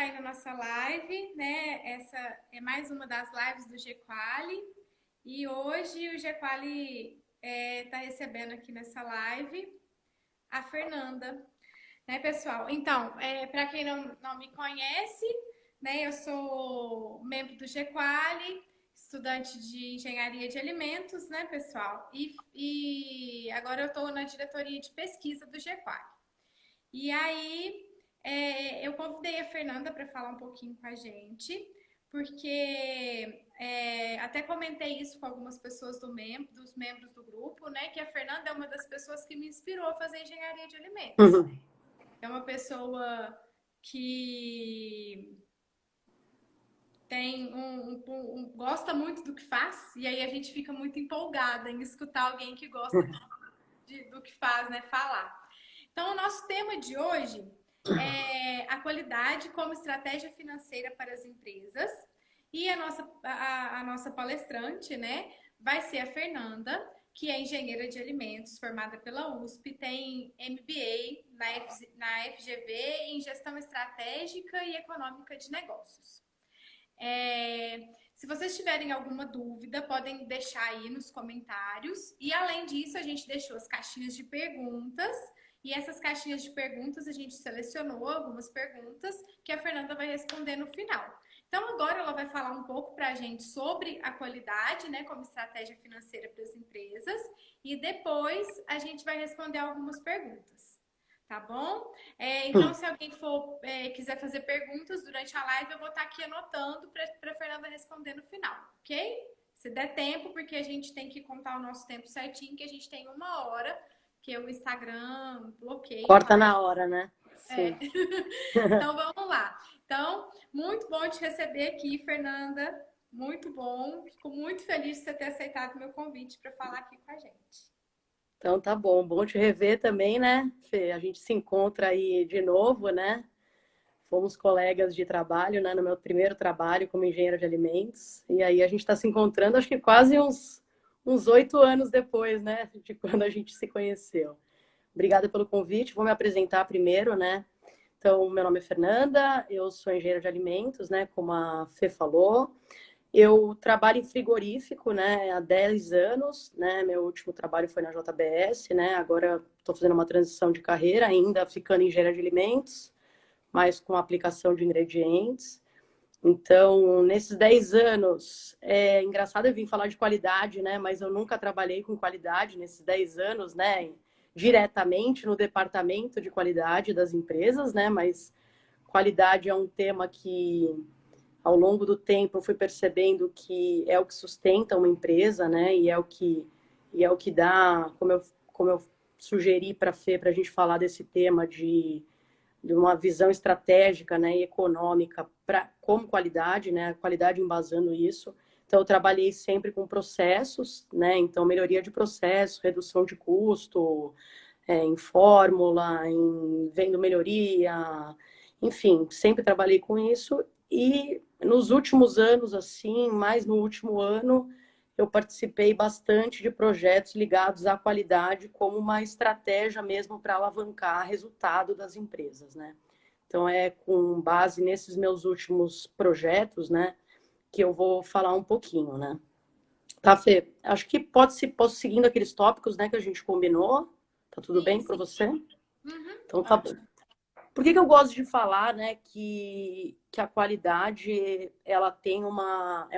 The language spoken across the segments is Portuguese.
aí na nossa live, né? Essa é mais uma das lives do G-Quali. E hoje o G-Quali está recebendo aqui nessa live a Fernanda, né, pessoal? Então, para quem não me conhece, né, eu sou membro do G-Quali, estudante de engenharia de alimentos, né, pessoal? E agora eu estou na diretoria de pesquisa do G-Quali. E aí, eu convidei a Fernanda para falar um pouquinho com a gente, porque até comentei isso com algumas pessoas dos membros do grupo, né? Que a Fernanda é uma das pessoas que me inspirou a fazer engenharia de alimentos. Uhum. É uma pessoa que tem gosta muito do que faz, e aí a gente fica muito empolgada em escutar alguém que gosta do que faz, né, falar. Então, o nosso tema de hoje é a qualidade como estratégia financeira para as empresas. E a nossa palestrante, né, vai ser a Fernanda, que é engenheira de alimentos, formada pela USP, tem MBA na FGV em gestão estratégica e econômica de negócios. Se vocês tiverem alguma dúvida, podem deixar aí nos comentários. E além disso, a gente deixou as caixinhas de perguntas. E essas caixinhas de perguntas, a gente selecionou algumas perguntas que a Fernanda vai responder no final. Então, agora ela vai falar um pouco para a gente sobre a qualidade, né, como estratégia financeira para as empresas. E depois a gente vai responder algumas perguntas. Tá bom? Então, se alguém quiser fazer perguntas durante a live, eu vou estar aqui anotando para a Fernanda responder no final, ok? Se der tempo, porque a gente tem que contar o nosso tempo certinho, que a gente tem 1 hora, que o Instagram bloqueia a Corta live. na hora, né? Sim. Então, vamos lá. Então, muito bom te receber aqui, Fernanda. Muito bom. Fico muito feliz de você ter aceitado o meu convite para falar aqui com a gente. Então tá bom. Bom te rever também, né, Fê? A gente se encontra aí de novo, né? Fomos colegas de trabalho, né? No meu primeiro trabalho como engenheiro de alimentos. E aí a gente está se encontrando, acho que quase uns 8 anos depois, né? De quando a gente se conheceu. Obrigada pelo convite. Vou me apresentar primeiro, né? Então, meu nome é Fernanda, eu sou engenheira de alimentos, né? Como a Fê falou. Eu trabalho em frigorífico, né, há 10 anos, né, meu último trabalho foi na JBS, né, agora estou fazendo uma transição de carreira, ainda ficando em engenharia de alimentos, mas com aplicação de ingredientes. Então, nesses 10 anos, é engraçado eu vim falar de qualidade, né, mas eu nunca trabalhei com qualidade nesses 10 anos, né, diretamente no departamento de qualidade das empresas, né, mas qualidade é um tema que ao longo do tempo eu fui percebendo que é o que sustenta uma empresa, né? E é o que dá, como eu sugeri para a Fê, para a gente falar desse tema de uma visão estratégica, né, e econômica como qualidade, né? A qualidade embasando isso. Então eu trabalhei sempre com processos, né? Então melhoria de processo, redução de custo, em fórmula, em vendo melhoria, enfim, sempre trabalhei com isso. E nos últimos anos, assim, mais no último ano, eu participei bastante de projetos ligados à qualidade como uma estratégia mesmo para alavancar resultado das empresas, né? Então, é com base nesses meus últimos projetos, né, que eu vou falar um pouquinho, né? Tá, Fê? Acho que posso seguindo aqueles tópicos, né, que a gente combinou. Tá tudo Sim, bem para sim. você? Uhum, Então, tá bom. ótimo. Por que eu gosto de falar, né, que a qualidade, ela tem uma...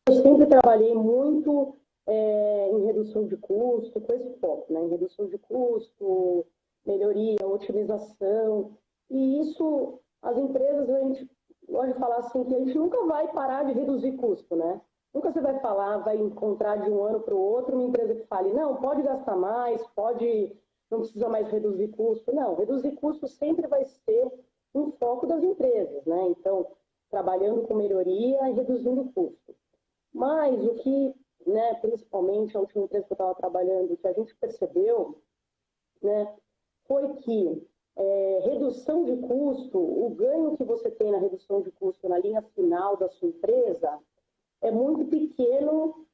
Eu sempre trabalhei muito em redução de custo, com esse foco, né, em redução de custo, melhoria, otimização, e isso, as empresas, a gente gosta de falar assim, que a gente nunca vai parar de reduzir custo, né? Nunca você vai falar, vai encontrar de um ano para o outro uma empresa que fale, não, pode gastar mais, não precisa mais reduzir custo. Não, reduzir custo sempre vai ser um foco das empresas, né? Então, trabalhando com melhoria e reduzindo custo. Mas o que, né, principalmente a última empresa que eu estava trabalhando, que a gente percebeu, né, foi que redução de custo, o ganho que você tem na redução de custo na linha final da sua empresa é muito pequeno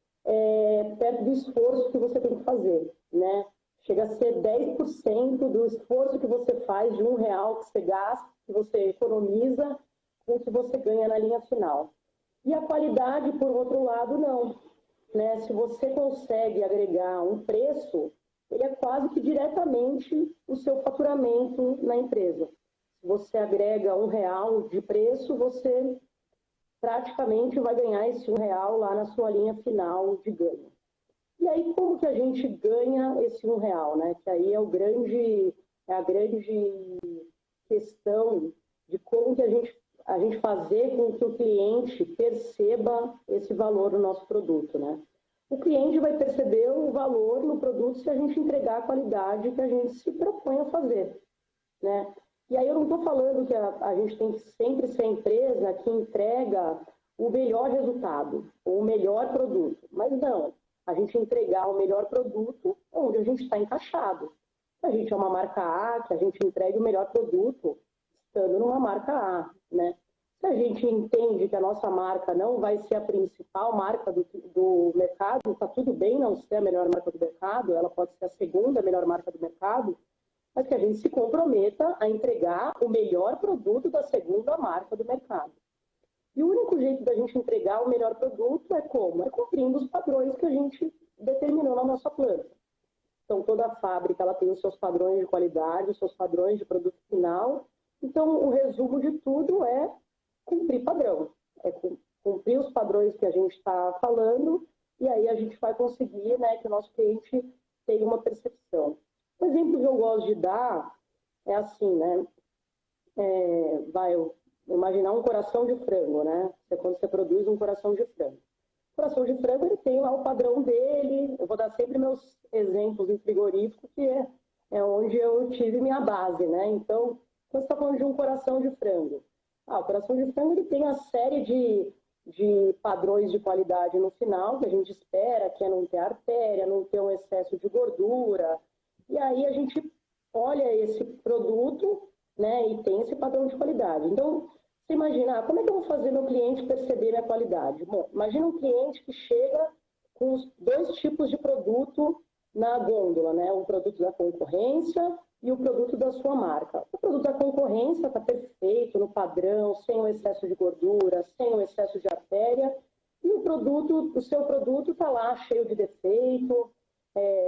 perto do esforço que você tem que fazer, né? chega a ser 10% do esforço que você faz de R$ 1 que você gasta, que você economiza, com o que você ganha na linha final. E a qualidade, por outro lado, não. Né? Se você consegue agregar um preço, ele é quase que diretamente o seu faturamento na empresa. Se você agrega R$ 1 de preço, você praticamente vai ganhar esse R$ 1 lá na sua linha final de ganho. E aí, como que a gente ganha esse R$ 1, né? Que aí é a grande questão de como que a gente fazer com que o cliente perceba esse valor no nosso produto, né? O cliente vai perceber o valor no produto se a gente entregar a qualidade que a gente se propõe a fazer, né? E aí eu não estou falando que a gente tem que sempre ser a empresa que entrega o melhor resultado, ou o melhor produto, mas não. A gente entregar o melhor produto onde a gente está encaixado. Se a gente é uma marca A, que a gente entregue o melhor produto estando numa marca A, né? Se a gente entende que a nossa marca não vai ser a principal marca do mercado, está tudo bem não ser a melhor marca do mercado, ela pode ser a segunda melhor marca do mercado, mas que a gente se comprometa a entregar o melhor produto da segunda marca do mercado. E o único jeito da gente entregar o melhor produto é como? É cumprindo os padrões que a gente determinou na nossa planta. Então, toda fábrica ela tem os seus padrões de qualidade, os seus padrões de produto final. Então, o resumo de tudo é cumprir padrão. É cumprir os padrões que a gente está falando e aí a gente vai conseguir, né, que o nosso cliente tenha uma percepção. O exemplo que eu gosto de dar é assim, né? Imaginar um coração de frango, né? Quando você produz um coração de frango. O coração de frango, ele tem lá o padrão dele. Eu vou dar sempre meus exemplos em frigorífico, que é onde eu tive minha base, né? Então, quando você está falando de um coração de frango. O coração de frango, ele tem uma série de padrões de qualidade no final, que a gente espera, que é não ter artéria, não ter um excesso de gordura. E aí a gente olha esse produto, né, e tem esse padrão de qualidade. Então, você imagina, como é que eu vou fazer meu cliente perceber minha qualidade? Bom, imagina um cliente que chega com os dois tipos de produto na gôndola, né? O produto da concorrência e o produto da sua marca. O produto da concorrência está perfeito, no padrão, sem o excesso de gordura, sem o excesso de artéria, e o seu produto está lá cheio de defeito,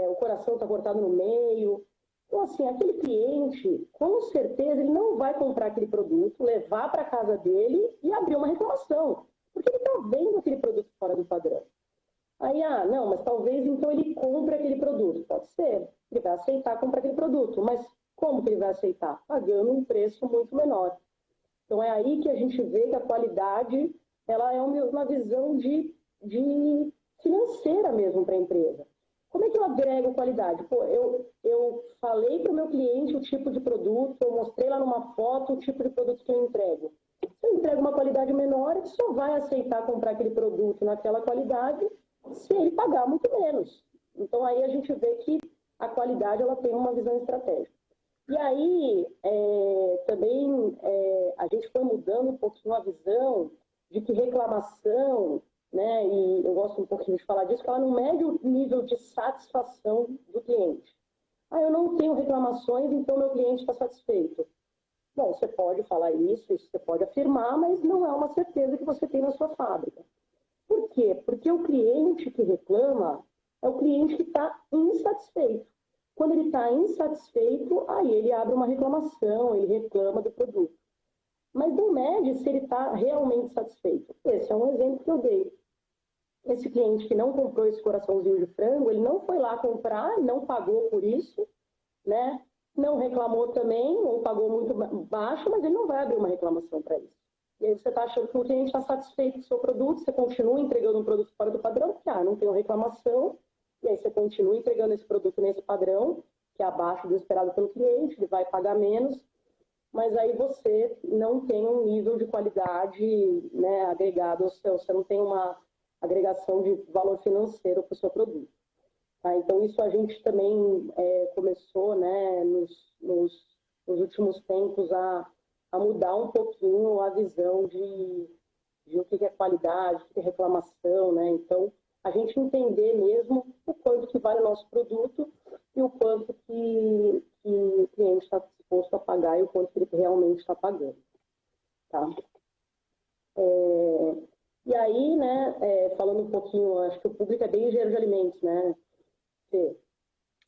o coração está cortado no meio. Então, assim, aquele cliente, com certeza, ele não vai comprar aquele produto, levar para casa dele e abrir uma reclamação, porque ele está vendo aquele produto fora do padrão. Aí, não, mas talvez então ele compre aquele produto. Pode ser, ele vai aceitar comprar aquele produto, mas como que ele vai aceitar? Pagando um preço muito menor. Então, é aí que a gente vê que a qualidade, ela é uma visão de financeira mesmo para a empresa. Como é que eu agrego qualidade? Pô, eu falei para o meu cliente o tipo de produto, eu mostrei lá numa foto o tipo de produto que eu entrego. Se eu entrego uma qualidade menor, ele só vai aceitar comprar aquele produto naquela qualidade se ele pagar muito menos. Então, aí a gente vê que a qualidade ela tem uma visão estratégica. E aí, também, a gente foi mudando um pouquinho a visão de que reclamação, né, e eu gosto um pouquinho de falar disso, que ela não mede o nível de satisfação do cliente. Eu não tenho reclamações, então meu cliente está satisfeito. Bom, você pode falar isso você pode afirmar, mas não é uma certeza que você tem na sua fábrica. Por quê? Porque o cliente que reclama é o cliente que está insatisfeito. Quando ele está insatisfeito, aí ele abre uma reclamação, ele reclama do produto. Mas não mede se ele está realmente satisfeito. Esse é um exemplo que eu dei. Esse cliente que não comprou esse coraçãozinho de frango, ele não foi lá comprar, não pagou por isso, né? Não reclamou também, ou pagou muito baixo, mas ele não vai abrir uma reclamação para isso. E aí você está achando que o cliente está satisfeito com o seu produto, você continua entregando um produto fora do padrão, porque não tem reclamação, e aí você continua entregando esse produto nesse padrão, que é abaixo do esperado pelo cliente, ele vai pagar menos, mas aí você não tem um nível de qualidade, né, agregado ao seu, você não tem uma agregação de valor financeiro para o seu produto. Tá? Então, isso a gente também começou, né, nos últimos tempos a mudar um pouquinho a visão de o que é qualidade, o que é reclamação, né? Então, a gente entender mesmo o quanto que vale o nosso produto e o quanto que o cliente está disposto a pagar e o quanto que ele realmente está pagando. Tá? E aí, né, falando um pouquinho, acho que o público é bem engenheiro de alimentos, né? Fê?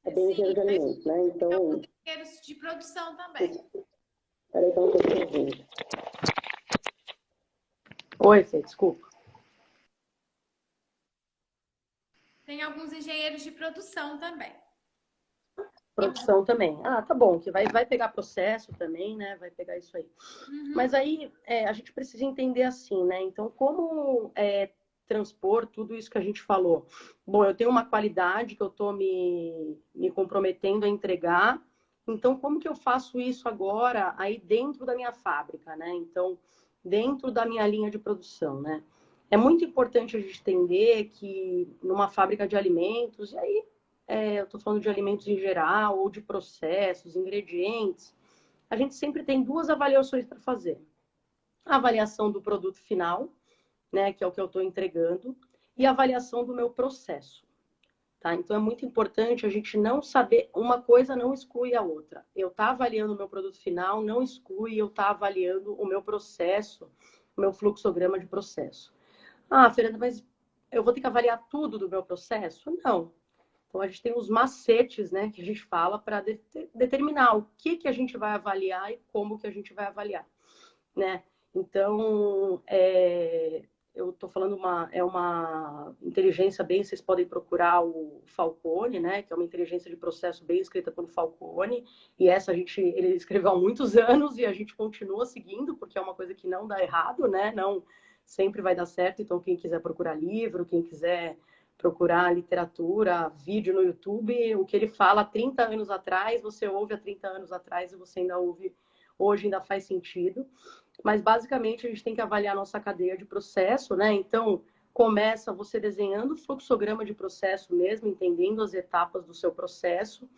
É bem engenheiro de alimentos, né? Então... engenheiros de produção também. Peraí, então, eu Oi, Fê, desculpa. Tem alguns engenheiros de produção também. Produção também. Ah, tá bom, que vai pegar processo também, né? Vai pegar isso aí. Uhum. Mas aí a gente precisa entender assim, né? Então, como transpor tudo isso que a gente falou? Bom, eu tenho uma qualidade que eu estou me comprometendo a entregar. Então, como que eu faço isso agora aí dentro da minha fábrica, né? Então, dentro da minha linha de produção, né? É muito importante a gente entender que numa fábrica de alimentos, e aí eu estou falando de alimentos em geral, ou de processos, ingredientes, a gente sempre tem duas avaliações para fazer. A avaliação do produto final, né, que é o que eu estou entregando, e a avaliação do meu processo. Tá? Então, é muito importante a gente não saber, uma coisa não exclui a outra. Eu estar avaliando o meu produto final não exclui eu estar avaliando o meu processo, o meu fluxograma de processo. Ah, Fernanda, mas eu vou ter que avaliar tudo do meu processo? Não. Então, a gente tem os macetes, né, que a gente fala para determinar o que a gente vai avaliar e como que a gente vai avaliar, né? Então, eu estou falando uma inteligência bem, vocês podem procurar o Falcone, né, que é uma inteligência de processo bem escrita pelo Falcone, e essa ele escreveu há muitos anos e a gente continua seguindo, porque é uma coisa que não dá errado, né? Não sempre vai dar certo, então quem quiser procurar livro, quem quiser procurar literatura, vídeo no YouTube, o que ele fala há 30 anos atrás, você ouve há 30 anos atrás e você ainda ouve hoje, ainda faz sentido. Mas, basicamente, a gente tem que avaliar a nossa cadeia de processo, né? Então, começa você desenhando o fluxograma de processo mesmo, entendendo as etapas do seu processo.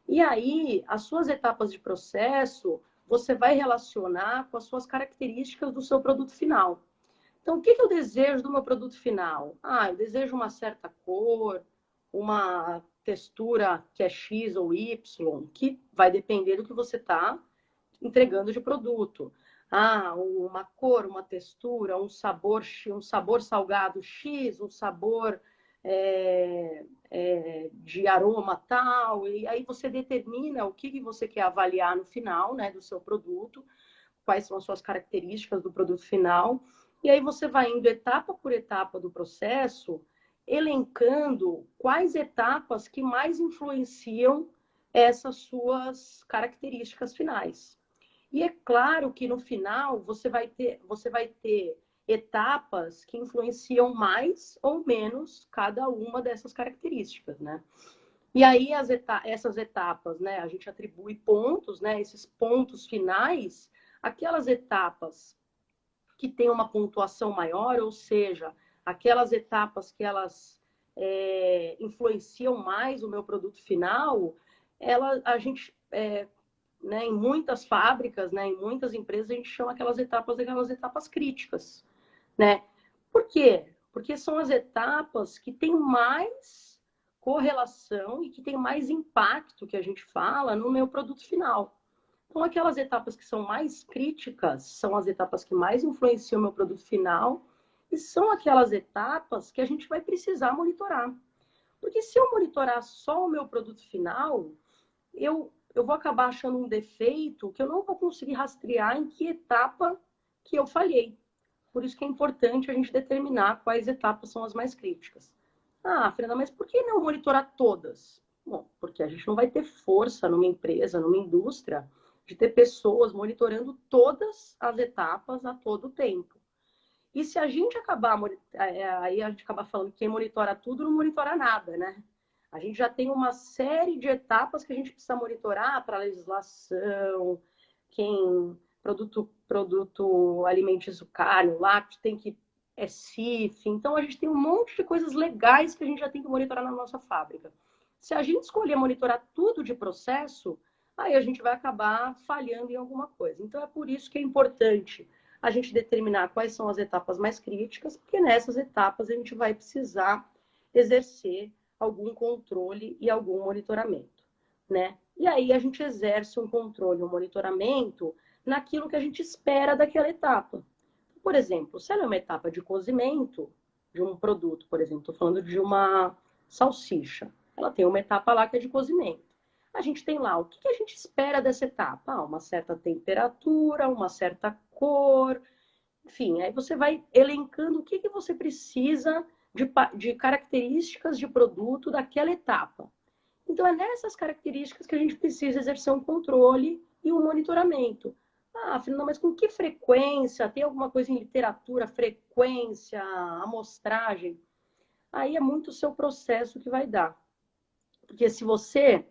E aí, as suas etapas de processo, você vai relacionar com as suas características do seu produto final. Então, o que eu desejo do meu produto final? Ah, eu desejo uma certa cor, uma textura que é X ou Y, que vai depender do que você está entregando de produto. Ah, uma cor, uma textura, um sabor salgado X, um sabor de aroma tal, e aí você determina o que você quer avaliar no final, né, do seu produto, quais são as suas características do produto final, e aí você vai indo etapa por etapa do processo, elencando quais etapas que mais influenciam essas suas características finais. E é claro que no final você vai ter etapas que influenciam mais ou menos cada uma dessas características, né? E aí essas etapas, né, a gente atribui pontos, né, esses pontos finais, aquelas etapas que têm uma pontuação maior, ou seja, aquelas etapas que elas influenciam mais o meu produto final, a gente né, em muitas fábricas, né, em muitas empresas, a gente chama aquelas etapas críticas, né? Por quê? Porque são as etapas que têm mais correlação e que têm mais impacto, que a gente fala, no meu produto final. Então, aquelas etapas que são mais críticas são as etapas que mais influenciam o meu produto final e são aquelas etapas que a gente vai precisar monitorar. Porque se eu monitorar só o meu produto final, eu vou acabar achando um defeito que eu não vou conseguir rastrear em que etapa que eu falhei. Por isso que é importante a gente determinar quais etapas são as mais críticas. Ah, Fernanda, mas por que não monitorar todas? Bom, porque a gente não vai ter força numa empresa, numa indústria, de ter pessoas monitorando todas as etapas a todo tempo. E se a gente acabar, aí a gente acaba falando que quem monitora tudo não monitora nada, né? A gente já tem uma série de etapas que a gente precisa monitorar para a legislação, produto alimentício carne, lácteo, tem que CIF. Então, a gente tem um monte de coisas legais que a gente já tem que monitorar na nossa fábrica. Se a gente escolher monitorar tudo de processo, aí a gente vai acabar falhando em alguma coisa. Então, é por isso que é importante a gente determinar quais são as etapas mais críticas, porque nessas etapas a gente vai precisar exercer algum controle e algum monitoramento. né? E aí a gente exerce um controle, um monitoramento naquilo que a gente espera daquela etapa. Por exemplo, se ela é uma etapa de cozimento de um produto, por exemplo, estou falando de uma salsicha, ela tem uma etapa lá que é de cozimento. A gente tem lá o que a gente espera dessa etapa? Ah, uma certa temperatura, uma certa cor, enfim, aí você vai elencando o que você precisa de características de produto daquela etapa. Então, é nessas características que a gente precisa exercer um controle e um monitoramento. Ah, Fernanda, mas com que frequência? Tem alguma coisa em literatura? Frequência, amostragem? Aí é muito o seu processo que vai dar. Porque se você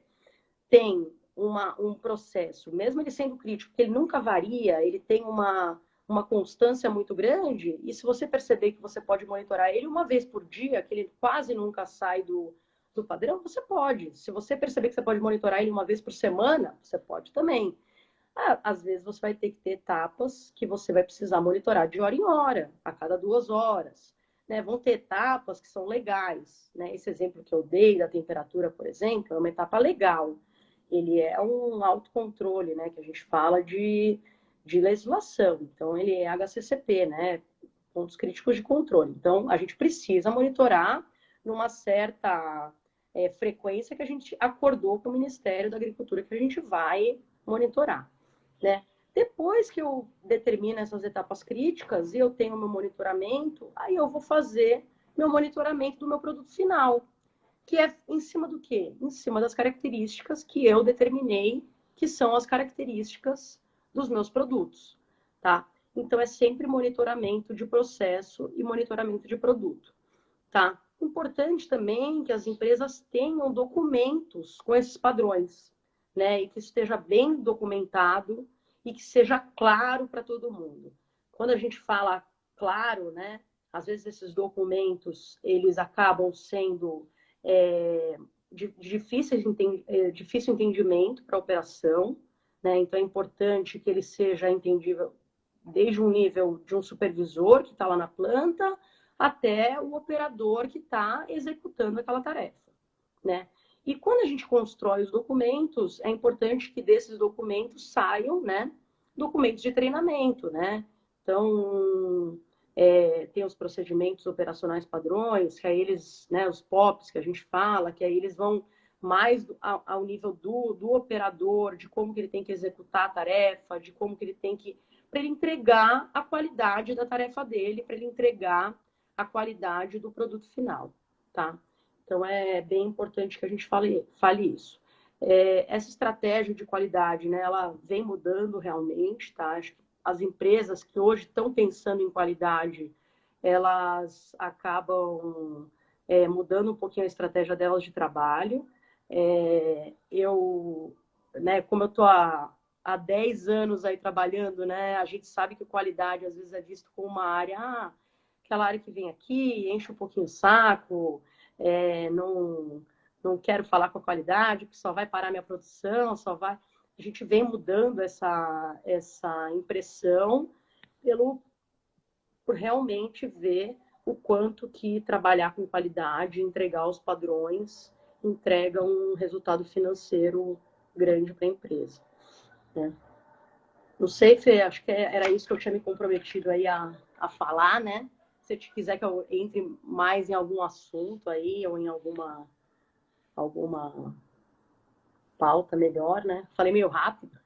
tem um processo, mesmo ele sendo crítico, que ele nunca varia, ele tem uma constância muito grande, e se você perceber que você pode monitorar ele uma vez por dia, que ele quase nunca sai do padrão, você pode. Se você perceber que você pode monitorar ele uma vez por semana, você pode também. Ah, às vezes você vai ter que ter etapas que você vai precisar monitorar de hora em hora, a cada 2 horas. Né? Vão ter etapas que são legais. Né? Esse exemplo que eu dei da temperatura, por exemplo, é uma etapa legal. Ele é um autocontrole, né? Que a gente fala de legislação. Então, ele é HCCP, né? Pontos críticos de controle. Então, a gente precisa monitorar numa certa frequência que a gente acordou com o Ministério da Agricultura que a gente vai monitorar, né? Depois que eu determino essas etapas críticas e eu tenho meu monitoramento, aí eu vou fazer meu monitoramento do meu produto final, que é em cima do quê? Em cima das características que eu determinei, que são as características dos meus produtos, tá? Então, é sempre monitoramento de processo e monitoramento de produto, tá? Importante também que as empresas tenham documentos com esses padrões, né? E que esteja bem documentado e que seja claro para todo mundo. Quando a gente fala claro, né? Às vezes esses documentos, eles acabam sendo de difícil entendimento para a operação, né? Então é importante que ele seja entendível desde um nível de um supervisor que está lá na planta até o operador que está executando aquela tarefa, né? E quando a gente constrói os documentos, é importante que desses documentos saiam, né, documentos de treinamento, né? Então, tem os procedimentos operacionais padrões, que aí eles, né, os POPs que a gente fala, que aí eles vão mais ao nível do operador, de como que ele tem que executar a tarefa, de como que ele tem que para ele entregar a qualidade da tarefa dele, para ele entregar a qualidade do produto final, tá? Então, é bem importante que a gente fale isso. Essa estratégia de qualidade, né, ela vem mudando realmente, tá? Acho que as empresas que hoje estão pensando em qualidade, elas acabam mudando um pouquinho a estratégia delas de trabalho. Né, como eu estou há 10 anos aí trabalhando, né, a gente sabe que qualidade às vezes é visto como uma área, aquela área que vem aqui, enche um pouquinho o saco, não quero falar com a qualidade, porque só vai parar minha produção, só vai... A gente vem mudando essa impressão por realmente ver o quanto que trabalhar com qualidade, entregar os padrões, entrega um resultado financeiro grande para a empresa. Né? Não sei, Fê, acho que era isso que eu tinha me comprometido aí a falar, né? Se te quiser que eu entre mais em algum assunto aí, ou em alguma pauta melhor, né? Falei meio rápido.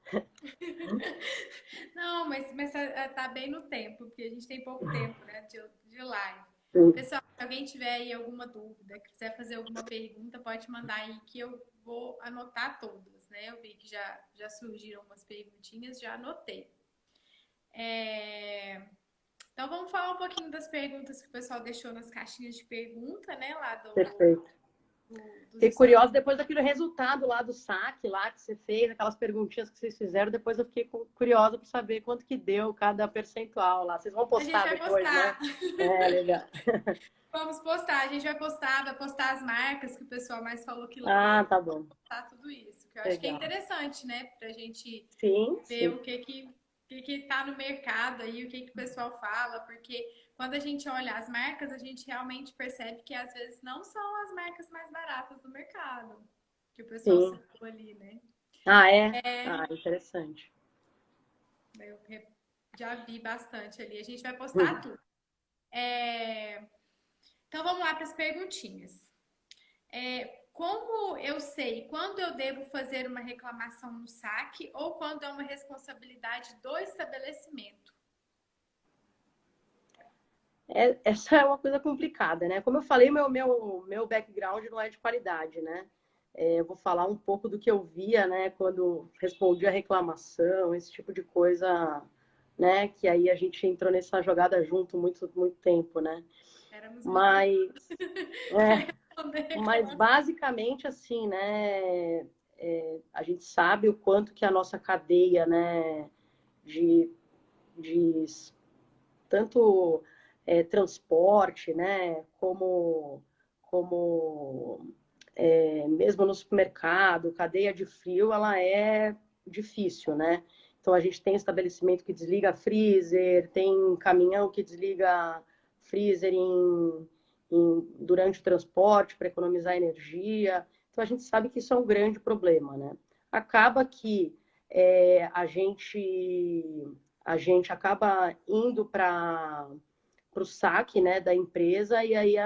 Não, mas tá bem no tempo, porque a gente tem pouco tempo, né, de live. Sim. Pessoal, se alguém tiver aí alguma dúvida, quiser fazer alguma pergunta, pode mandar aí que eu vou anotar todas, né? Eu vi que já surgiram umas perguntinhas, já anotei. Então, vamos falar um pouquinho das perguntas que o pessoal deixou nas caixinhas de pergunta, né? Lá Perfeito. Fiquei curiosa depois daquele resultado lá do saque, lá que você fez, aquelas perguntinhas que vocês fizeram, depois eu fiquei curiosa para saber quanto que deu cada percentual lá. Vocês vão postar depois, postar. Né? Legal. Vamos postar, a gente vai postar as marcas que o pessoal mais falou que lembra. Ah, tá bom. Postar tudo isso, que eu acho que é interessante, né? Pra gente ver o que tá no mercado aí, o que o pessoal fala, porque quando a gente olha as marcas, a gente realmente percebe que às vezes não são as marcas mais baratas do mercado. que o pessoal Sim. citou ali, né? Ah, é? Ah, interessante. Eu já vi bastante ali. A gente vai postar Hum. tudo. Então vamos lá para as perguntinhas. Como eu sei quando eu devo fazer uma reclamação no saque ou quando é uma responsabilidade do estabelecimento? Essa é uma coisa complicada, né? Como eu falei, meu background não é de qualidade, né? Eu vou falar um pouco do que eu via, né, quando respondi a reclamação, esse tipo de coisa, né? Que aí a gente entrou nessa jogada junto muito tempo, né? Éramos muito Mas, para é, responder mas reclamação. basicamente assim, né? A gente sabe o quanto que a nossa cadeia, né, de, de tanto transporte, né, como mesmo no supermercado, cadeia de frio, ela é difícil, né? Então a gente tem estabelecimento que desliga freezer, tem caminhão que desliga freezer durante o transporte para economizar energia. Então a gente sabe que isso é um grande problema, né? Acaba que a gente acaba indo para o saque, né, da empresa e aí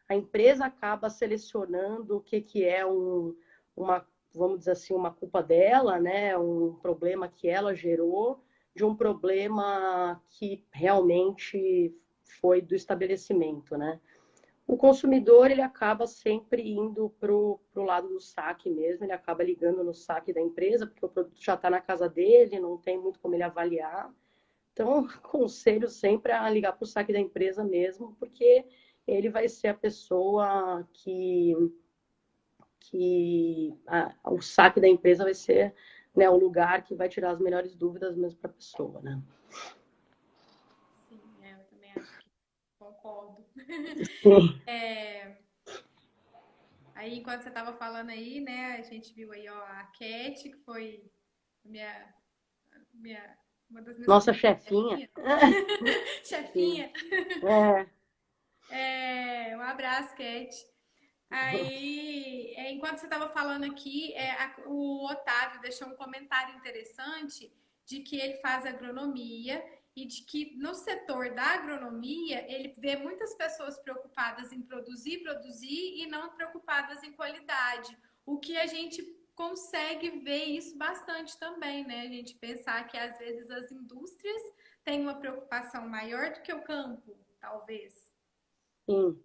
a empresa acaba selecionando o que é uma, vamos dizer assim, uma culpa dela, né, um problema que ela gerou, de um problema que realmente foi do estabelecimento, né? O consumidor ele acaba sempre indo para o lado do saque mesmo, ele acaba ligando no saque da empresa, porque o produto já está na casa dele, não tem muito como ele avaliar. Então, aconselho sempre a ligar para o saque da empresa mesmo, porque ele vai ser a pessoa o saque da empresa vai ser, né, o lugar que vai tirar as melhores dúvidas mesmo para a pessoa, né? Sim, eu também acho que concordo. Aí, enquanto você estava falando aí, né, a gente viu aí, ó, a Cat, que foi minha, uma das minhas Nossa primeiras chefinha. chefinhas. Chefinha. É. Um abraço, Cat. Aí, enquanto você estava falando aqui, o Otávio deixou um comentário interessante de que ele faz agronomia e de que no setor da agronomia ele vê muitas pessoas preocupadas em produzir e não preocupadas em qualidade. O que a gente consegue ver isso bastante também, né? A gente pensar que às vezes as indústrias têm uma preocupação maior do que o campo, talvez. Sim.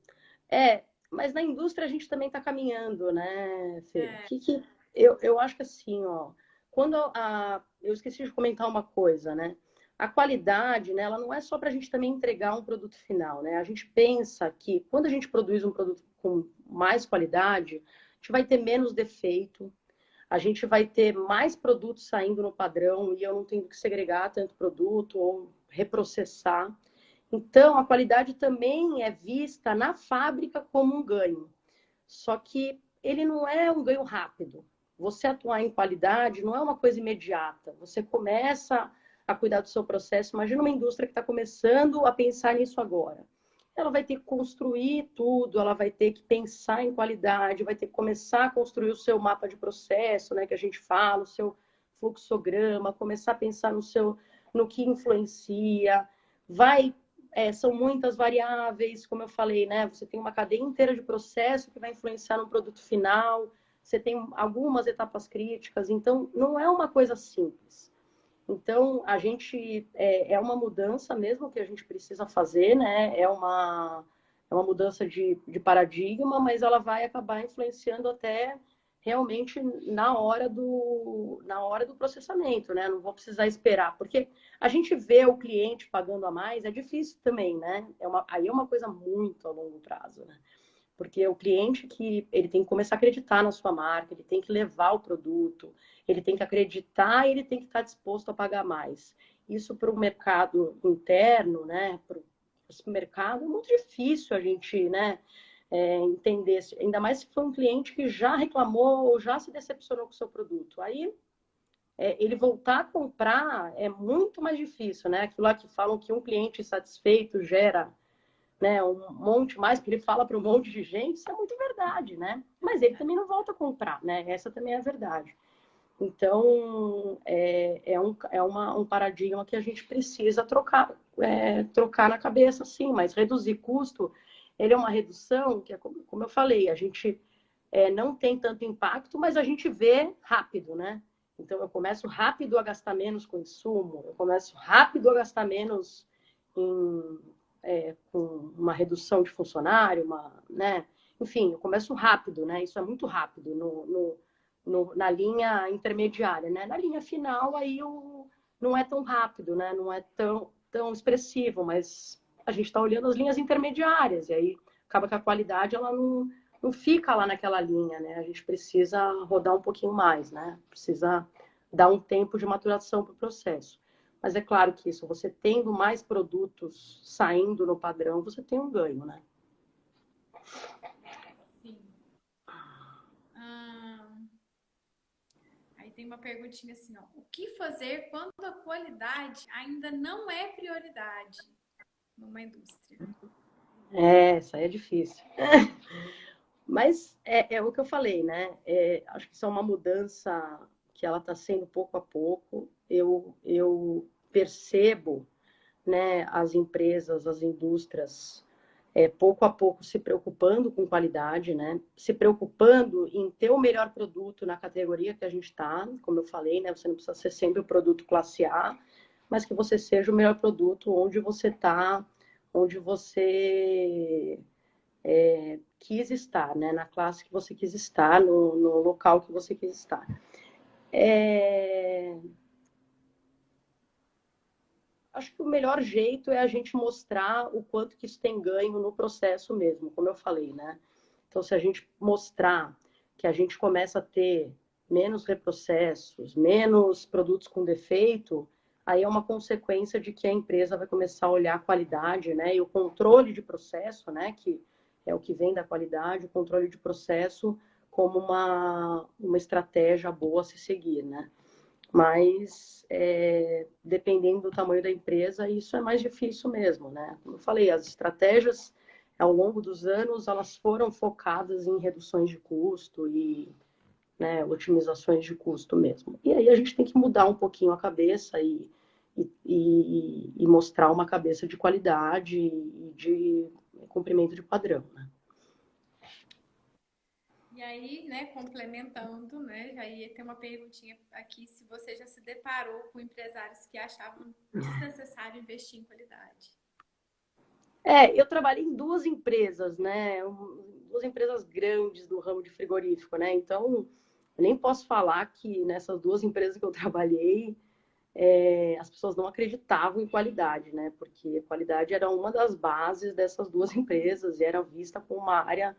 Mas na indústria a gente também está caminhando, né, Fê? Eu acho que assim, ó, eu esqueci de comentar uma coisa, né? A qualidade, né, ela não é só para a gente também entregar um produto final, né? A gente pensa que quando a gente produz um produto com mais qualidade, a gente vai ter menos defeito, a gente vai ter mais produtos saindo no padrão e eu não tenho que segregar tanto produto ou reprocessar. Então, a qualidade também é vista na fábrica como um ganho. Só que ele não é um ganho rápido. Você atuar em qualidade não é uma coisa imediata. Você começa a cuidar do seu processo. Imagina uma indústria que está começando a pensar nisso agora. Ela vai ter que construir tudo, ela vai ter que pensar em qualidade, vai ter que começar a construir o seu mapa de processo, né, que a gente fala, o seu fluxograma, começar a pensar no que influencia, são muitas variáveis, como eu falei, né? Você tem uma cadeia inteira de processo que vai influenciar no produto final, você tem algumas etapas críticas, então não é uma coisa simples. Então, a gente é uma mudança mesmo que a gente precisa fazer, né? É uma mudança de paradigma, mas ela vai acabar influenciando até realmente na hora do processamento, né? Não vou precisar esperar, porque a gente vê o cliente pagando a mais, é difícil também, né? Aí é uma coisa muito a longo prazo, né? Porque o cliente que ele tem que começar a acreditar na sua marca, ele tem que levar o produto, ele tem que acreditar e ele tem que estar disposto a pagar mais. Isso para o mercado interno, né? Para o mercado é muito difícil a gente, né? Entender, ainda mais se for um cliente que já reclamou ou já se decepcionou com o seu produto. Aí ele voltar a comprar é muito mais difícil, né? Aquilo lá que falam que um cliente satisfeito gera né, um monte mais, porque ele fala para um monte de gente, isso é muito verdade, né? Mas ele também não volta a comprar, né? Essa também é a verdade. Então, um paradigma que a gente precisa trocar na cabeça, sim, mas reduzir custo, ele é uma redução que, como eu falei, a gente não tem tanto impacto, mas a gente vê rápido, né? Então, eu começo rápido a gastar menos com insumo, eu começo rápido a gastar menos com uma redução de funcionário, né? Enfim, eu começo rápido, né? Isso é muito rápido na linha intermediária, né? Na linha final, aí não é tão rápido, né? Não é tão expressivo, mas a gente está olhando as linhas intermediárias, e aí acaba que a qualidade ela não fica lá naquela linha, né? A gente precisa rodar um pouquinho mais, né? Precisa dar um tempo de maturação para o processo. Mas é claro que isso, você tendo mais produtos saindo no padrão, você tem um ganho, né? Sim. Aí tem uma perguntinha assim, ó. O que fazer quando a qualidade ainda não é prioridade numa indústria? Isso aí é difícil. Mas é o que eu falei, né? Acho que isso é uma mudança que ela está sendo pouco a pouco. Eu percebo, né, as empresas, as indústrias, pouco a pouco se preocupando com qualidade, né? Se preocupando em ter o melhor produto na categoria que a gente está, como eu falei, né? Você não precisa ser sempre o produto classe A, mas que você seja o melhor produto onde você está, onde você quis estar, né? Na classe que você quis estar, no local que você quis estar. Acho que o melhor jeito é a gente mostrar o quanto que isso tem ganho no processo mesmo, como eu falei, né? Então, se a gente mostrar que a gente começa a ter menos reprocessos, menos produtos com defeito, aí é uma consequência de que a empresa vai começar a olhar a qualidade, né? E o controle de processo, né? Que é o que vem da qualidade, o controle de processo como uma estratégia boa a se seguir, né? Mas, dependendo do tamanho da empresa, isso é mais difícil mesmo, né? Como eu falei, as estratégias, ao longo dos anos, elas foram focadas em reduções de custo e, né, otimizações de custo mesmo. E aí a gente tem que mudar um pouquinho a cabeça e mostrar uma cabeça de qualidade e de cumprimento de padrão, né? E aí, né, complementando, né, já ia ter uma perguntinha aqui se você já se deparou com empresários que achavam desnecessário investir em qualidade. Eu trabalhei em duas empresas, né? Duas empresas grandes do ramo de frigorífico, né? Então, eu nem posso falar que nessas duas empresas que eu trabalhei, as pessoas não acreditavam em qualidade, né? Porque a qualidade era uma das bases dessas duas empresas e era vista como uma área,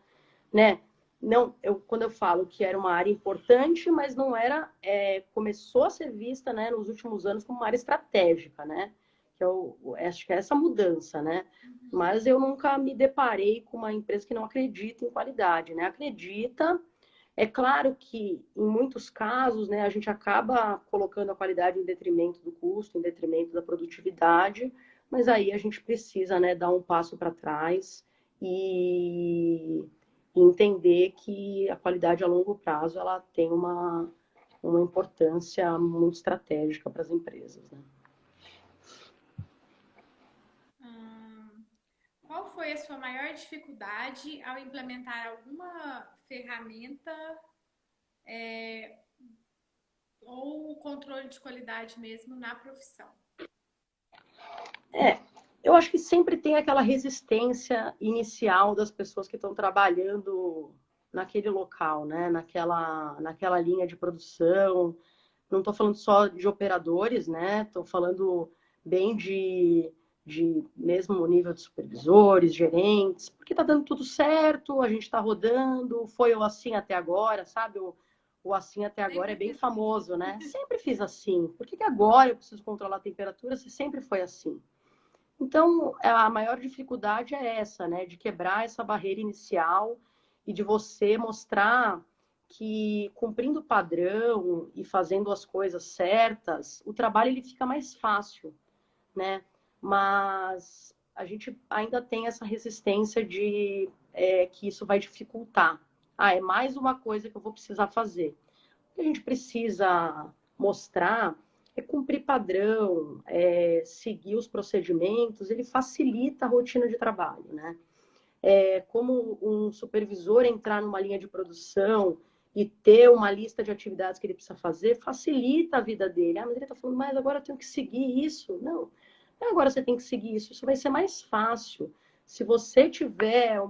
né? Não, quando eu falo que era uma área importante, mas não era, começou a ser vista, né, nos últimos anos como uma área estratégica, né? Acho que é essa mudança, né? Mas eu nunca me deparei com uma empresa que não acredita em qualidade, né? Acredita. É claro que, em muitos casos, né, a gente acaba colocando a qualidade em detrimento do custo, em detrimento da produtividade, mas aí a gente precisa, né, dar um passo para trás e entender que a qualidade a longo prazo ela tem uma importância muito estratégica para as empresas, né? Qual foi a sua maior dificuldade ao implementar alguma ferramenta ou o controle de qualidade mesmo na profissão? Eu acho que sempre tem aquela resistência inicial das pessoas que estão trabalhando naquele local, né? Naquela linha de produção. Não estou falando só de operadores, né? Estou falando bem de mesmo nível de supervisores, gerentes, porque está dando tudo certo, a gente está rodando, foi o assim até agora, sabe? O assim até agora é bem famoso, né? Sempre fiz assim. Por que agora eu preciso controlar a temperatura se sempre foi assim? Então, a maior dificuldade é essa, né? De quebrar essa barreira inicial e de você mostrar que cumprindo o padrão e fazendo as coisas certas, o trabalho ele fica mais fácil, né? Mas a gente ainda tem essa resistência de que isso vai dificultar. É mais uma coisa que eu vou precisar fazer. O que a gente precisa mostrar é cumprir padrão, seguir os procedimentos, ele facilita a rotina de trabalho, né? Como um supervisor entrar numa linha de produção e ter uma lista de atividades que ele precisa fazer, facilita a vida dele. Mas ele está falando, mas agora eu tenho que seguir isso. Não, agora você tem que seguir isso. Isso vai ser mais fácil. Se você tiver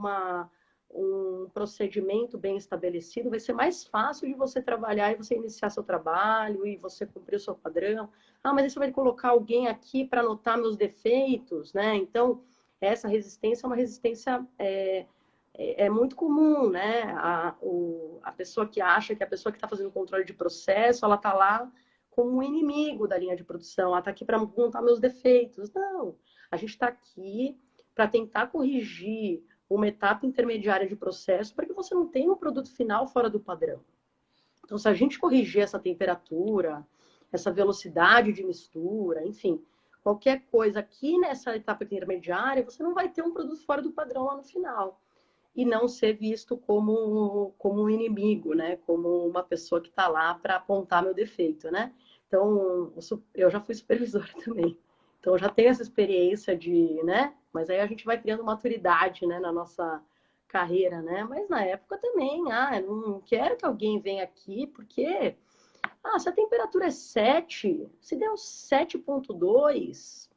um procedimento bem estabelecido, vai ser mais fácil de você trabalhar e você iniciar seu trabalho e você cumprir o seu padrão. Mas aí você vai colocar alguém aqui para anotar meus defeitos, né? Então, essa resistência é uma resistência muito comum, né? A pessoa que acha que a pessoa que está fazendo controle de processo, ela está lá como um inimigo da linha de produção, ela está aqui para montar meus defeitos. Não, a gente está aqui para tentar corrigir uma etapa intermediária de processo para que você não tenha um produto final fora do padrão. Então, se a gente corrigir essa temperatura, essa velocidade de mistura, enfim, qualquer coisa aqui nessa etapa intermediária, você não vai ter um produto fora do padrão lá no final. E não ser visto como um inimigo, né? Como uma pessoa que está lá para apontar meu defeito, né? Então, eu já fui supervisora também. Então, eu já tenho essa experiência né? Mas aí a gente vai criando maturidade, né? Na nossa carreira, né? Mas na época também, eu não quero que alguém venha aqui, porque... se a temperatura é 7, se der 7,2,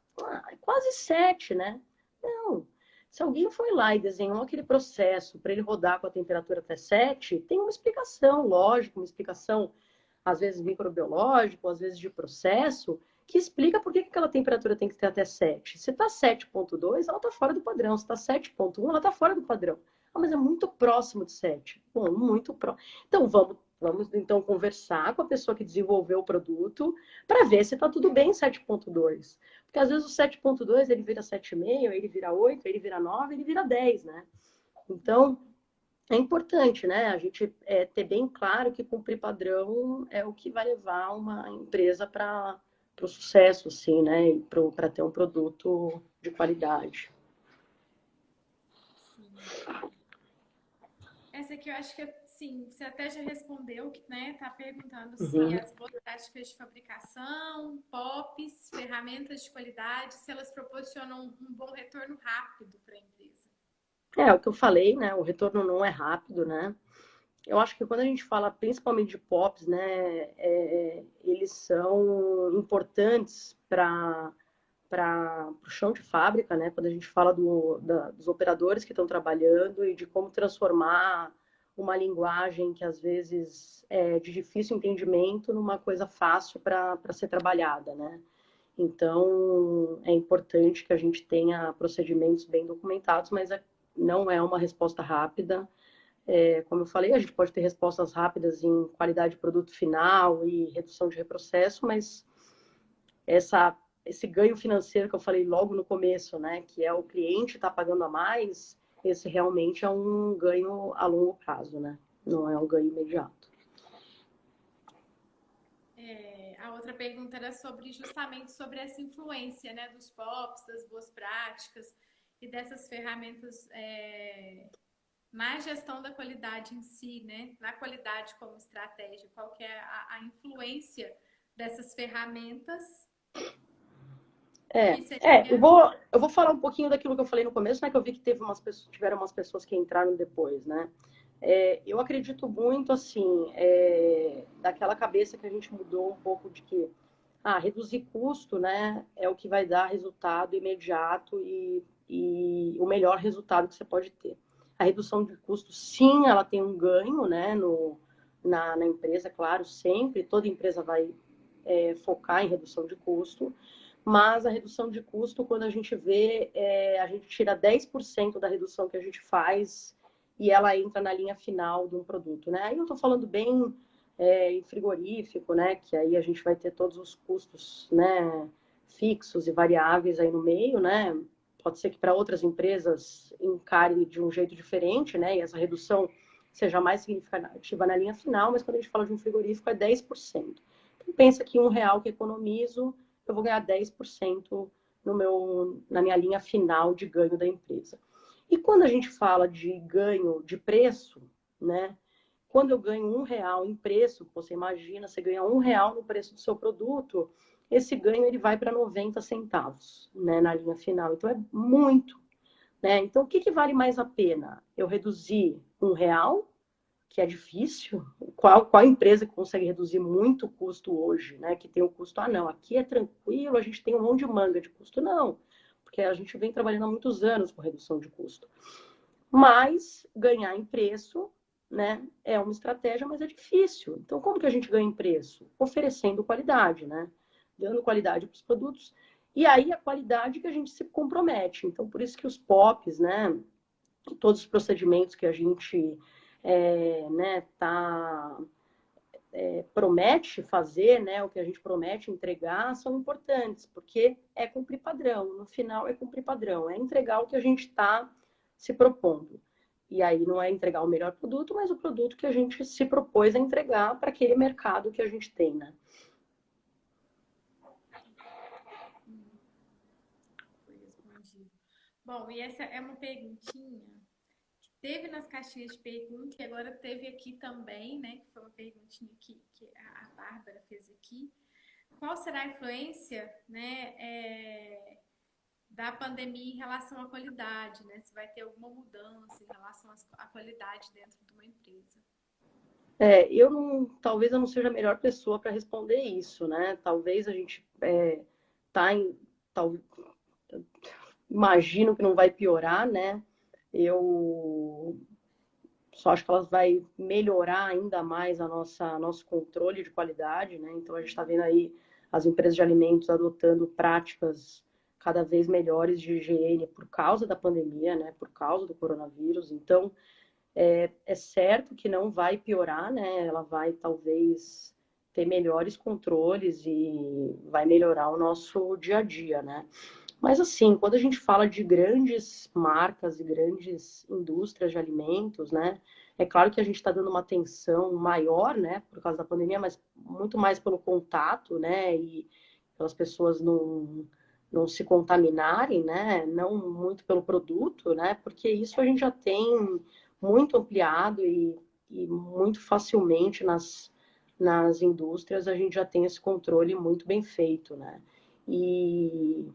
é quase 7, né? Não. Se alguém foi lá e desenhou aquele processo para ele rodar com a temperatura até 7, tem uma explicação lógica, uma explicação, às vezes microbiológica, às vezes de processo, que explica por que aquela temperatura tem que ter até 7. Se está 7,2, ela está fora do padrão. Se está 7,1, ela está fora do padrão. Mas é muito próximo de 7. Bom, muito próximo. Então, vamos então conversar com a pessoa que desenvolveu o produto para ver se está tudo bem em 7,2. Porque às vezes o 7,2 ele vira 7,5, ele vira 8, ele vira 9, ele vira 10, né? Então, é importante, né? A gente ter bem claro que cumprir padrão é o que vai levar uma empresa para o sucesso, assim, né? E para ter um produto de qualidade. Essa aqui eu acho que, sim, você até já respondeu, né? Tá perguntando se as boas práticas de fabricação, POPs, ferramentas de qualidade, se elas proporcionam um bom retorno rápido para a empresa. O que eu falei, né? O retorno não é rápido, né? Eu acho que quando a gente fala principalmente de POPs, né? Eles são importantes para o chão de fábrica, né? Quando a gente fala dos operadores que estão trabalhando e de como transformar uma linguagem que às vezes é de difícil entendimento numa coisa fácil para ser trabalhada, né? Então, é importante que a gente tenha procedimentos bem documentados, mas não é uma resposta rápida. Como eu falei, a gente pode ter respostas rápidas em qualidade de produto final e redução de reprocesso, mas esse ganho financeiro que eu falei logo no começo, né, que é o cliente tá pagando a mais, esse realmente é um ganho a longo prazo, né? Não é um ganho imediato. A outra pergunta era justamente sobre essa influência, né, dos POPs, das boas práticas e dessas ferramentas na gestão da qualidade em si, né? Na qualidade como estratégia, qual que é a influência dessas ferramentas? Eu vou falar um pouquinho daquilo que eu falei no começo, né? Que eu vi que tiveram umas pessoas que entraram depois, né? Eu acredito muito, assim, daquela cabeça que a gente mudou um pouco de que reduzir custo, né? É o que vai dar resultado imediato e o melhor resultado que você pode ter. A redução de custo, sim, ela tem um ganho, né? Na empresa, claro, sempre. Toda empresa vai focar em redução de custo. Mas a redução de custo, quando a gente vê, a gente tira 10% da redução que a gente faz e ela entra na linha final de um produto, né? Aí eu estou falando bem em frigorífico, né? Que aí a gente vai ter todos os custos, né? Fixos e variáveis aí no meio, né? Pode ser que para outras empresas encare de um jeito diferente, né? E essa redução seja mais significativa na linha final, mas quando a gente fala de um frigorífico é 10%. Então pensa que R$1 que economizo, eu vou ganhar 10% na minha linha final de ganho da empresa. E quando a gente fala de ganho de preço, né? Quando eu ganho R$ 1 em preço, você imagina, você ganha R$ 1 no preço do seu produto, esse ganho ele vai para 90 centavos, né, na linha final. Então é muito, né? Então o que vale mais a pena? Eu reduzir R$ 1, que é difícil. Qual empresa que consegue reduzir muito o custo hoje, né? Que tem o custo, não, aqui é tranquilo, a gente tem um monte de manga de custo. Não, porque a gente vem trabalhando há muitos anos com redução de custo. Mas ganhar em preço, né, é uma estratégia, mas é difícil. Então, como que a gente ganha em preço? Oferecendo qualidade, né? Dando qualidade para os produtos. E aí a qualidade que a gente se compromete. Então, por isso que os POPs, né, todos os procedimentos que a gente né, promete fazer, né, o que a gente promete entregar, são importantes, porque é cumprir padrão. No final, é cumprir padrão. É entregar o que a gente está se propondo. E aí não é entregar o melhor produto, mas o produto que a gente se propôs a entregar para aquele mercado que a gente tem, né? Foi respondido. Bom, e essa é uma perguntinha que teve nas caixinhas de perguntas e agora teve aqui também, né? Que foi uma perguntinha que a Bárbara fez aqui. Qual será a influência, né, da pandemia em relação à qualidade, né? Se vai ter alguma mudança em relação à qualidade dentro de uma empresa. Talvez eu não seja a melhor pessoa para responder isso, né? Talvez a gente tá em, tal, imagino que não vai piorar, né? Eu só acho que elas vai melhorar ainda mais nosso controle de qualidade, né? Então a gente está vendo aí as empresas de alimentos adotando práticas cada vez melhores de higiene por causa da pandemia, né? Por causa do coronavírus. Então é certo que não vai piorar, né? Ela vai talvez ter melhores controles e vai melhorar o nosso dia a dia, né? Mas assim, quando a gente fala de grandes marcas e grandes indústrias de alimentos, né? É claro que a gente está dando uma atenção maior, né? Por causa da pandemia, mas muito mais pelo contato, né? E pelas pessoas não se contaminarem, né? Não muito pelo produto, né? Porque isso a gente já tem muito ampliado e muito facilmente nas indústrias a gente já tem esse controle muito bem feito, né? E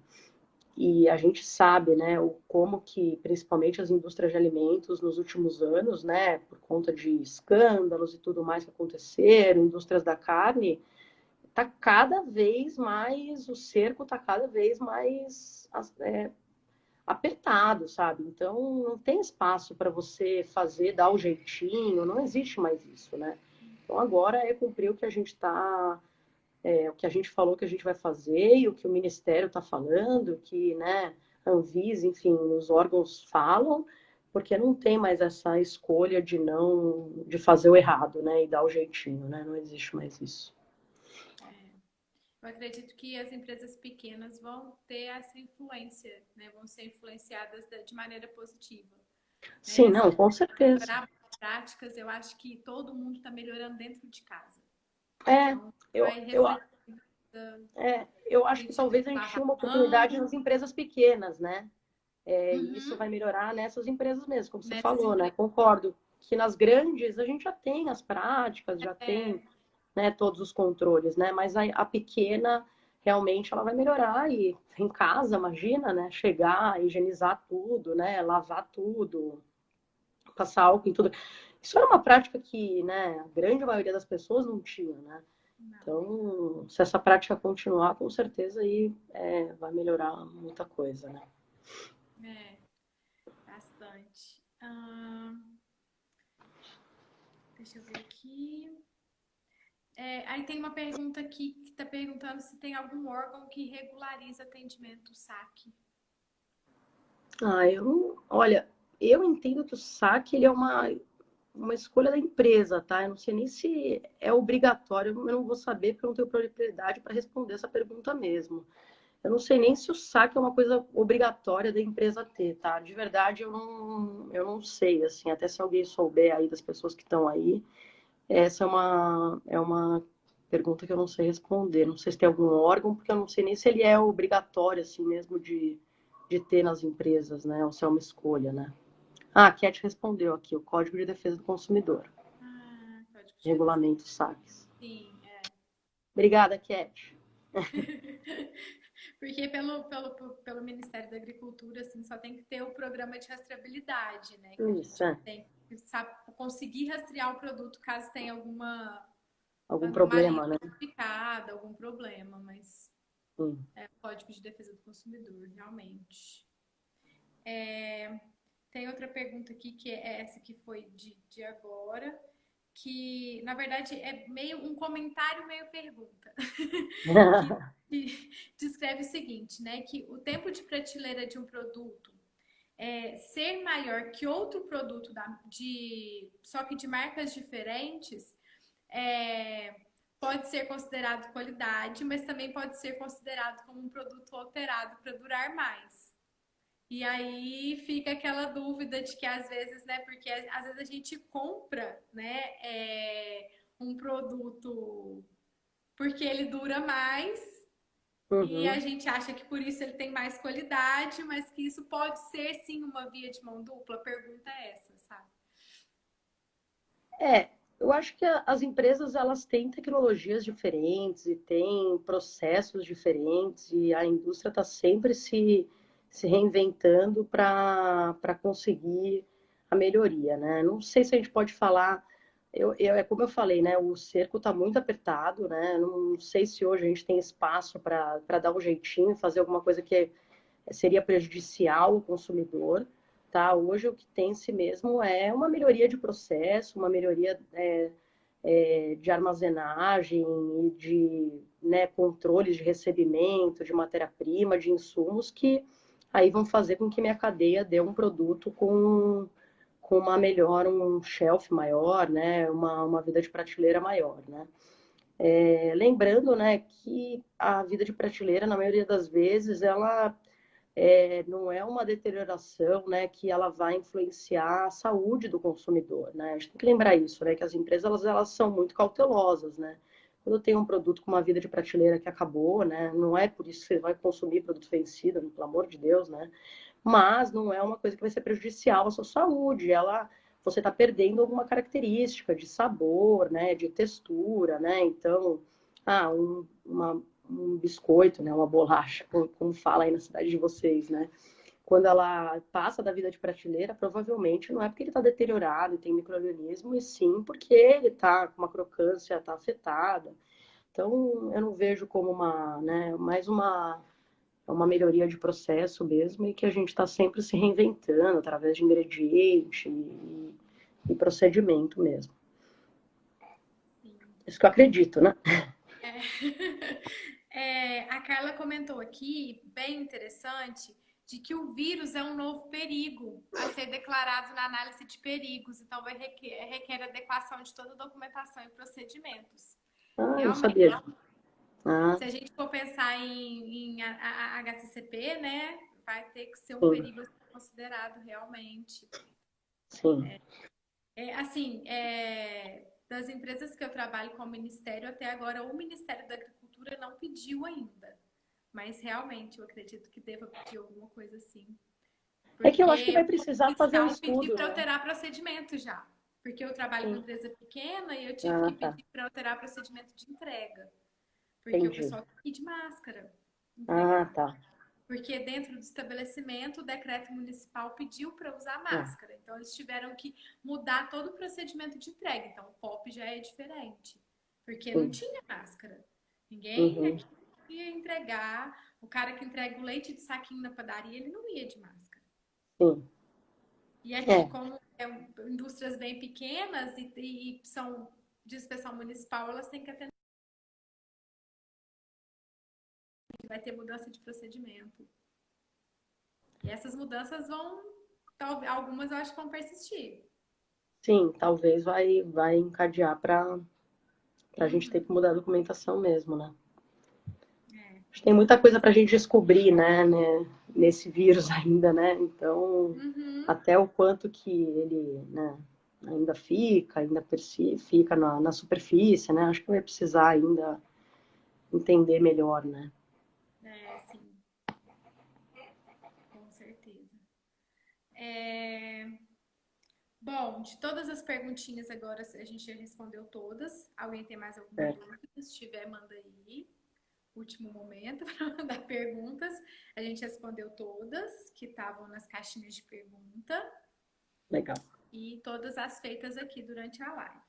a gente sabe, né, como que, principalmente as indústrias de alimentos nos últimos anos, né, por conta de escândalos e tudo mais que aconteceram, indústrias da carne, tá cada vez mais, o cerco tá cada vez mais apertado, sabe? Então, não tem espaço para você fazer, dar o jeitinho, não existe mais isso, né? Então, agora é cumprir o que a gente está o que a gente falou que a gente vai fazer e o que o Ministério está falando, que, né, a Anvisa, enfim, os órgãos falam, porque não tem mais essa escolha de fazer o errado, né, e dar o jeitinho, né? Não existe mais isso. Eu acredito que as empresas pequenas vão ter essa influência, né? Vão ser influenciadas de maneira positiva. Sim, Né? não, com certeza. Melhorar práticas, eu acho que todo mundo está melhorando dentro de casa. Então, Vai refletir. eu acho que talvez a gente tinha uma oportunidade nas empresas pequenas, né? E isso vai melhorar nessas empresas mesmo, como você falou, né? Concordo que nas grandes a gente já tem as práticas, já tem, né, todos os controles, né? Mas a pequena realmente ela vai melhorar e em casa, imagina, né? Chegar, higienizar tudo, né? Lavar tudo, passar álcool em tudo. Isso era uma prática que, né, a grande maioria das pessoas não tinha, né? Então, se essa prática continuar, com certeza aí vai melhorar muita coisa, né? Bastante. Deixa eu ver aqui. Aí tem uma pergunta aqui que está perguntando se tem algum órgão que regulariza atendimento SAC. Olha, eu entendo que o saque ele é uma escolha da empresa, tá? Eu não sei nem se é obrigatório, eu não vou saber porque eu não tenho propriedade para responder essa pergunta mesmo. Eu não sei nem se o saque é uma coisa obrigatória da empresa ter, tá? De verdade, eu não sei, assim, até se alguém souber aí das pessoas que estão aí, essa é uma Pergunta que eu não sei responder. Não sei se tem algum órgão, porque eu não sei nem se ele é obrigatório, assim mesmo, de ter nas empresas, né? Ou se é uma escolha, né? Ah, a Cat respondeu aqui, o Código de Defesa do Consumidor. Ah, código de defesa. Regulamento SACs. Sim, é. Obrigada, Cat. Porque pelo Ministério da Agricultura, assim, só tem que ter o programa de rastreabilidade, né? Que a Isso, gente é. tem que conseguir rastrear o produto caso tenha alguma Algum anomalia problema, né? identificada, algum problema, mas Sim. é o Código de Defesa do Consumidor, realmente. Tem outra pergunta aqui, que é essa que foi de agora, que na verdade é meio um comentário, meio pergunta, que descreve o seguinte, né? Que o tempo de prateleira de um produto ser maior que outro produto só que de marcas diferentes, é, pode ser considerado qualidade, mas também pode ser considerado como um produto alterado para durar mais. E aí fica aquela dúvida de que às vezes, né, porque às vezes a gente compra, né, um produto porque ele dura mais e a Uhum. gente acha que por isso ele tem mais qualidade, mas que isso pode ser sim uma via de mão dupla. A pergunta é essa, sabe? Eu acho que as empresas elas têm tecnologias diferentes e têm processos diferentes e a indústria está sempre se reinventando para conseguir a melhoria, né? Não sei se a gente pode falar, é como eu falei, né? O cerco está muito apertado, né? Não sei se hoje a gente tem espaço para dar um jeitinho, fazer alguma coisa que seria prejudicial ao consumidor. Tá? Hoje o que tem-se mesmo é uma melhoria de processo, uma melhoria de armazenagem e de, né, controles de recebimento, de matéria-prima, de insumos que aí vão fazer com que minha cadeia dê um produto com uma melhor, um shelf maior, né, uma vida de prateleira maior, né. Lembrando, né, que a vida de prateleira, na maioria das vezes, ela não é uma deterioração, né, que ela vai influenciar a saúde do consumidor, né? A gente tem que lembrar isso, né, que as empresas elas são muito cautelosas, né? Quando tem um produto com uma vida de prateleira que acabou, né, não é por isso que você vai consumir produto vencido, pelo amor de Deus, né? Mas não é uma coisa que vai ser prejudicial à sua saúde. Você está perdendo alguma característica de sabor, né, de textura, né? Então, um biscoito, né, uma bolacha, como fala aí na cidade de vocês, né? Quando ela passa da vida de prateleira, provavelmente não é porque ele está deteriorado e tem micro-organismo, e sim porque ele está com uma crocância, está afetada. Então, eu não vejo como mais uma melhoria de processo mesmo e que a gente está sempre se reinventando através de ingrediente e procedimento mesmo. Sim. Isso que eu acredito, né? É. A Carla comentou aqui, bem interessante, de que o vírus é um novo perigo a ser declarado na análise de perigos, então requer adequação de toda a documentação e procedimentos. Ah, não Realmente, sabia. Ah, se a gente for pensar em HCCP, né, vai ter que ser um sim, perigo a ser considerado realmente. sim. Assim, das empresas que eu trabalho com o Ministério, até agora o Ministério da Agricultura não pediu ainda. Mas realmente eu acredito que deva pedir alguma coisa assim. É que eu acho que Porque vai o precisar fazer um fiscal pediu estudo, para né? alterar procedimento já. Porque eu trabalho com Sim. empresa pequena e eu tive que Ah, tá. pedir para alterar procedimento de entrega. Porque o Entendi. pessoal tem que ir de máscara Ah, entregar. tá. Porque dentro do estabelecimento, o decreto municipal pediu para usar Ah, máscara. Então, eles tiveram que mudar todo o procedimento de entrega. Então, o POP já é diferente. Porque não sim. tinha máscara. Ninguém Uhum. aqui ia entregar. O cara que entrega o leite de saquinho na padaria, ele não ia de máscara. Sim. E aqui, É, como indústrias bem pequenas e são de inspeção municipal, elas têm que atender. Vai ter mudança de procedimento. E essas mudanças vão, talvez, algumas eu acho que vão persistir. sim, talvez vai encadear para a gente ter Uhum. que mudar a documentação mesmo, né? Acho que Com tem muita coisa certeza. para a gente descobrir, né, nesse vírus ainda, né? Então, Uhum. até o quanto que ele, né? ainda fica na superfície, né? Acho que vai precisar ainda entender melhor, né? Sim, com certeza. Bom, de todas as perguntinhas agora a gente já respondeu todas. Alguém tem mais alguma Certo. dúvida? Se tiver, manda aí. Último momento para mandar perguntas. A gente respondeu todas que estavam nas caixinhas de pergunta. Legal. E todas as feitas aqui durante a live.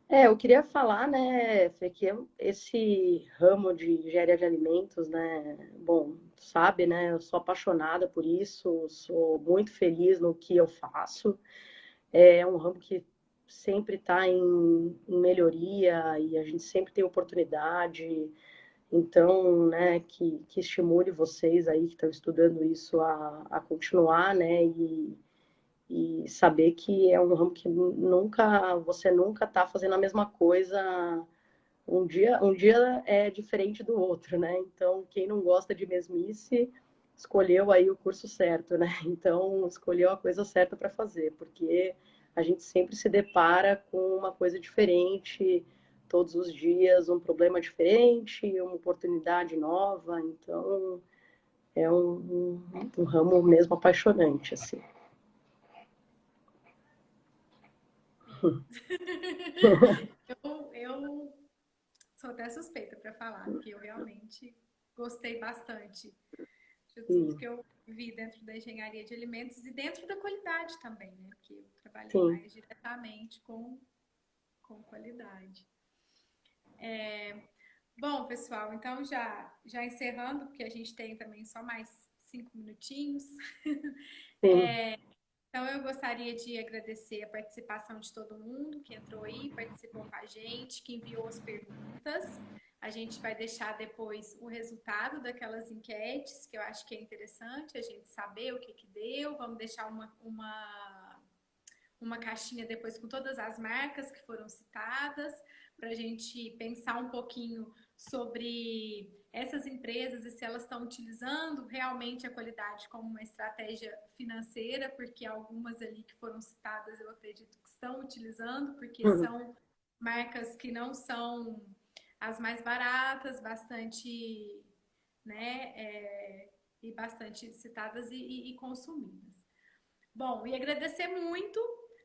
Eu queria falar, né, Fê, que esse ramo de engenharia de alimentos, né, bom, sabe, né, eu sou apaixonada por isso, sou muito feliz no que eu faço. É um ramo que sempre está em melhoria e a gente sempre tem oportunidade. Então, né, que estimule vocês aí que estão estudando isso a continuar, né, e saber que é um ramo que você nunca está fazendo a mesma coisa. Um dia é diferente do outro, né? Então, quem não gosta de mesmice, escolheu aí o curso certo, né? Então, escolheu a coisa certa para fazer, porque a gente sempre se depara com uma coisa diferente todos os dias, um problema diferente, uma oportunidade nova. Então, é um ramo mesmo apaixonante, assim. Eu sou até suspeita para falar, porque eu realmente gostei bastante de tudo Sim, que eu vi dentro da engenharia de alimentos e dentro da qualidade também, né? Porque eu trabalhei sim. mais diretamente com qualidade. Bom, pessoal, então já encerrando, porque a gente tem também só mais 5 minutinhos. Sim. Então, eu gostaria de agradecer a participação de todo mundo que entrou aí, participou com a gente, que enviou as perguntas. A gente vai deixar depois o resultado daquelas enquetes, que eu acho que é interessante a gente saber o que que deu. Vamos deixar uma caixinha depois com todas as marcas que foram citadas, para a gente pensar um pouquinho sobre essas empresas e se elas estão utilizando realmente a qualidade como uma estratégia financeira, porque algumas ali que foram citadas eu acredito que estão utilizando, porque Uhum. são marcas que não são as mais baratas, bastante, né, e bastante citadas e consumidas. Bom, e agradecer muito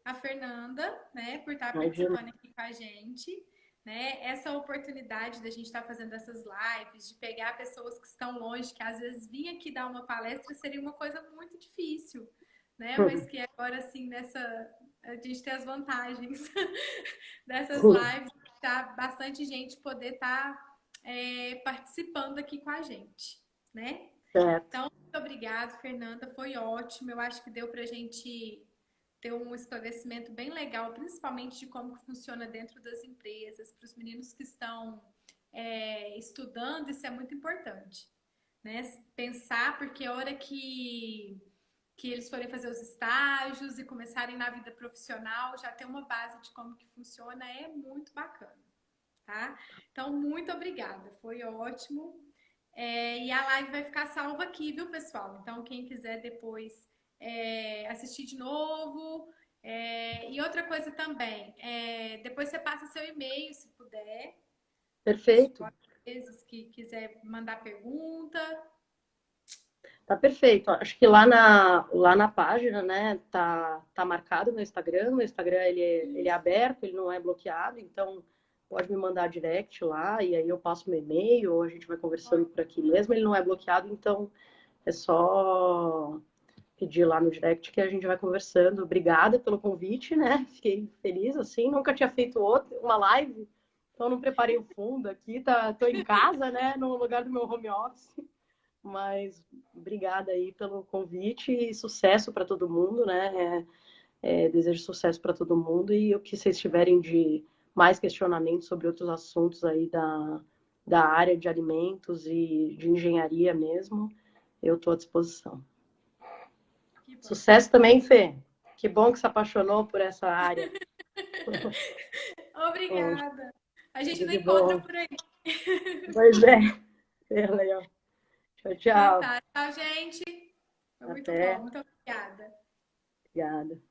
a Fernanda, né, por estar Imagina. participando aqui com a gente, né? Essa oportunidade da gente estar fazendo essas lives, de pegar pessoas que estão longe, que às vezes vir aqui dar uma palestra seria uma coisa muito difícil, né? Mas Uhum. que agora assim a gente tem as vantagens dessas lives, tá bastante gente poder estar participando aqui com a gente, né? Certo. Então, muito obrigada, Fernanda. Foi ótimo. Eu acho que deu para a gente ter um esclarecimento bem legal, principalmente de como que funciona dentro das empresas, para os meninos que estão estudando, isso é muito importante, né? Pensar, porque a hora que eles forem fazer os estágios e começarem na vida profissional, já ter uma base de como que funciona é muito bacana, tá? Então, muito obrigada. Foi ótimo. E a live vai ficar salva aqui, viu, pessoal? Então, quem quiser depois assistir de novo. E outra coisa também, depois você passa seu e-mail, se puder. Perfeito. Às vezes que quiser mandar pergunta. Tá perfeito. Acho que lá na página, né, tá marcado meu Instagram. Meu Instagram, ele é aberto, ele não é bloqueado, então pode me mandar direct lá e aí eu passo meu e-mail ou a gente vai conversando por aqui mesmo. Ele não é bloqueado, então é só pedir lá no direct que a gente vai conversando. Obrigada pelo convite, né? Fiquei feliz, assim. Nunca tinha feito uma live, então não preparei o fundo aqui. Tô em casa, né, no lugar do meu home office. Mas obrigada aí pelo convite e sucesso para todo mundo, né? Desejo sucesso para todo mundo e o que vocês tiverem de mais questionamentos sobre outros assuntos aí da área de alimentos e de engenharia mesmo, eu estou à disposição. Que bom. Sucesso também, Fê. Que bom que se apaixonou por essa área. Obrigada. A gente Tudo não de encontra bom. por aí. Pois é. Legal. Tchau, Então tchau. tá. Tchau, gente. Foi muito bom. Até. Muito obrigada. Obrigada.